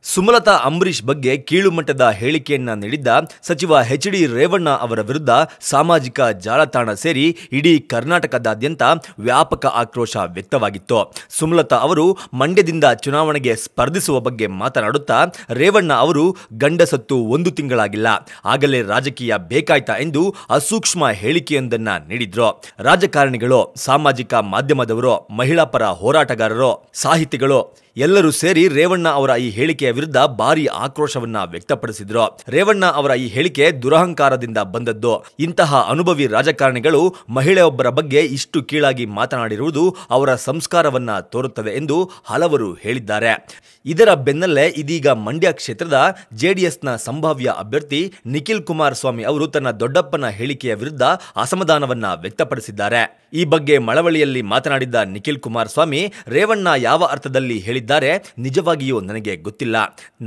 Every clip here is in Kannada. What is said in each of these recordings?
ಸುಮಲತಾ ಅಂಬರೀಶ್ ಬಗ್ಗೆ ಕೀಳುಮಟ್ಟದ ಹೇಳಿಕೆಯನ್ನ ನೀಡಿದ್ದ ಸಚಿವ ಎಚ್.ಡಿ. ರೇವಣ್ಣ ಅವರ ವಿರುದ್ಧ ಸಾಮಾಜಿಕ ಜಾಲತಾಣ ಸೇರಿ ಇಡೀ ಕರ್ನಾಟಕದಾದ್ಯಂತ ವ್ಯಾಪಕ ಆಕ್ರೋಶ ವ್ಯಕ್ತವಾಗಿತ್ತು. ಸುಮಲತಾ ಅವರು ಮಂಡ್ಯದಿಂದ ಚುನಾವಣೆಗೆ ಸ್ಪರ್ಧಿಸುವ ಬಗ್ಗೆ ಮಾತನಾಡುತ್ತಾ ರೇವಣ್ಣ ಅವರು ಗಂಡಸತ್ತು 1 ತಿಂಗಳಾಗಿಲ್ಲ, ಆಗಲೇ ರಾಜಕೀಯ ಬೇಕಾಯ್ತಾ ಎಂದು ಅಸೂಕ್ಷ್ಮ ಹೇಳಿಕೆಯೊಂದನ್ನ ನೀಡಿದ್ರು. ರಾಜಕಾರಣಿಗಳು, ಸಾಮಾಜಿಕ ಮಾಧ್ಯಮದವರು, ಮಹಿಳಾ ಪರ ಹೋರಾಟಗಾರರು, ಸಾಹಿತಿಗಳು ಎಲ್ಲರೂ ಸೇರಿ ರೇವಣ್ಣ ಅವರ ಈ ಹೇಳಿಕೆಯ ವಿರುದ್ಧ ಭಾರಿ ಆಕ್ರೋಶವನ್ನ ವ್ಯಕ್ತಪಡಿಸಿದ್ರು. ರೇವಣ್ಣ ಅವರ ಈ ಹೇಳಿಕೆ ದುರಹಂಕಾರದಿಂದ ಬಂದದ್ದು. ಇಂತಹ ಅನುಭವಿ ರಾಜಕಾರಣಿಗಳು ಮಹಿಳೆಯೊಬ್ಬರ ಬಗ್ಗೆ ಇಷ್ಟು ಕೀಳಾಗಿ ಮಾತನಾಡಿರುವುದು ಅವರ ಸಂಸ್ಕಾರವನ್ನ ತೋರುತ್ತದೆ ಎಂದು ಹಲವರು ಹೇಳಿದ್ದಾರೆ. ಇದರ ಬೆನ್ನಲ್ಲೇ ಇದೀಗ ಮಂಡ್ಯ ಕ್ಷೇತ್ರದ ಜೆಡಿಎಸ್ನ ಸಂಭಾವ್ಯ ಅಭ್ಯರ್ಥಿ ನಿಖಿಲ್ ಕುಮಾರಸ್ವಾಮಿ ಅವರು ತನ್ನ ದೊಡ್ಡಪ್ಪನ ಹೇಳಿಕೆಯ ವಿರುದ್ಧ ಅಸಮಾಧಾನವನ್ನ ವ್ಯಕ್ತಪಡಿಸಿದ್ದಾರೆ. ಈ ಬಗ್ಗೆ ಮಳವಳ್ಳಿಯಲ್ಲಿ ಮಾತನಾಡಿದ್ದ ನಿಖಿಲ್ ಕುಮಾರಸ್ವಾಮಿ, ರೇವಣ್ಣ ಯಾವ ಅರ್ಥದಲ್ಲಿ ಹೇಳಿದ್ದಾರೆ ನಿಜವಾಗಿಯೂ ನನಗೆ ಗೊತ್ತಿಲ್ಲ.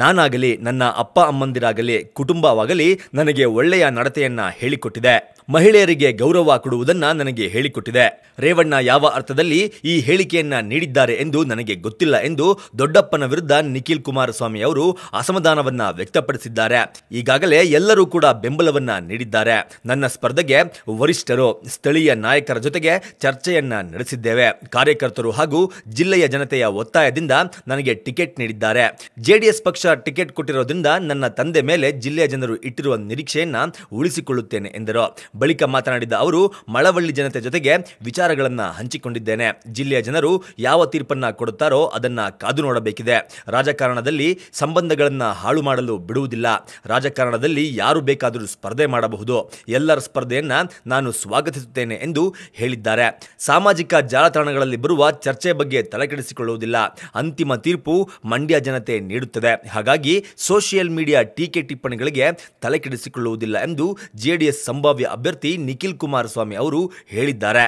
ನಾನಾಗಲಿ, ನನ್ನ ಅಪ್ಪ ಅಮ್ಮಂದಿರಾಗಲಿ, ಕುಟುಂಬವಾಗಲಿ ನನಗೆ ಒಳ್ಳೆಯ ನಡತೆಯನ್ನ ಹೇಳಿಕೊಟ್ಟಿದೆ. ಮಹಿಳೆಯರಿಗೆ ಗೌರವ ಕೊಡುವುದನ್ನ ನನಗೆ ಹೇಳಿಕೊಟ್ಟಿದೆ. ರೇವಣ್ಣ ಯಾವ ಅರ್ಥದಲ್ಲಿ ಈ ಹೇಳಿಕೆಯನ್ನ ನೀಡಿದ್ದಾರೆ ಎಂದು ನನಗೆ ಗೊತ್ತಿಲ್ಲ ಎಂದು ದೊಡ್ಡಪ್ಪನ ವಿರುದ್ಧ ನಿಖಿಲ್ ಕುಮಾರಸ್ವಾಮಿ ಅವರು ಅಸಮಾಧಾನವನ್ನ ವ್ಯಕ್ತಪಡಿಸಿದ್ದಾರೆ. ಈಗಾಗಲೇ ಎಲ್ಲರೂ ಕೂಡ ಬೆಂಬಲವನ್ನ ನೀಡಿದ್ದಾರೆ. ನನ್ನ ಸ್ಪರ್ಧೆಗೆ ವರಿಷ್ಠರು, ಸ್ಥಳೀಯ ನಾಯಕರ ಜೊತೆಗೆ ಚರ್ಚೆಯನ್ನ ನಡೆಸಿದ್ದೇವೆ. ಕಾರ್ಯಕರ್ತರು ಹಾಗೂ ಜಿಲ್ಲೆಯ ಜನತೆಯ ಒತ್ತಾಯದಿಂದ ನನಗೆ ಟಿಕೆಟ್ ನೀಡಿದ್ದಾರೆ. ಜೆಡಿಎಸ್ ಪಕ್ಷ ಟಿಕೆಟ್ ಕೊಟ್ಟಿರೋದ್ರಿಂದ ನನ್ನ ತಂದೆ ಮೇಲೆ ಜಿಲ್ಲೆಯ ಜನರು ಇಟ್ಟಿರುವ ನಿರೀಕ್ಷೆಯನ್ನ ಉಳಿಸಿಕೊಳ್ಳುತ್ತೇನೆ ಎಂದರು. ಬಳಿಕ ಮಾತನಾಡಿದ ಅವರು, ಮಳವಳ್ಳಿ ಜನತೆ ಜೊತೆಗೆ ವಿಚಾರಗಳನ್ನ ಹಂಚಿಕೊಂಡಿದ್ದೇನೆ. ಜಿಲ್ಲೆಯ ಜನರು ಯಾವ ತೀರ್ಪನ್ನ ಕೊಡುತ್ತಾರೋ ಅದನ್ನ ಕಾದು ನೋಡಬೇಕಿದೆ. ರಾಜಕಾರಣದಲ್ಲಿ ಸಂಬಂಧಗಳನ್ನ ಹಾಳು ಮಾಡಲು ಬಿಡುವುದಿಲ್ಲ. ರಾಜಕಾರಣದಲ್ಲಿ ಯಾರು ಬೇಕಾದರೂ ಸ್ಪರ್ಧೆ ಮಾಡಬಹುದು. ಎಲ್ಲರ ಸ್ಪರ್ಧೆಯನ್ನ ನಾನು ಸ್ವಾಗತಿಸುತ್ತೇನೆ ಎಂದು ಹೇಳಿದ್ದಾರೆ. ಸಾಮಾಜಿಕ ಜಾಲತಾಣಗಳಲ್ಲಿ ಬರುವ ಚರ್ಚೆ ಬಗ್ಗೆ ತಲೆಕೆಡಿಸಿಕೊಳ್ಳುವುದಿಲ್ಲ. ಅಂತಿಮ ತೀರ್ಪು ಮಂಡ್ಯ ಜನತೆ ನೀಡುತ್ತದೆ. ಹಾಗಾಗಿ ಸೋಷಿಯಲ್ ಮೀಡಿಯಾ ಟೀಕೆ ಟಿಪ್ಪಣಿಗಳಿಗೆ ತಲೆಕೆಡಿಸಿಕೊಳ್ಳುವುದಿಲ್ಲ ಎಂದು ಜೆಡಿಎಸ್ ಸಂಭಾವ್ಯ ಅಭ್ಯರ್ಥಿ ನಿಖಿಲ್ ಕುಮಾರಸ್ವಾಮಿ ಅವರು ಹೇಳಿದ್ದಾರೆ.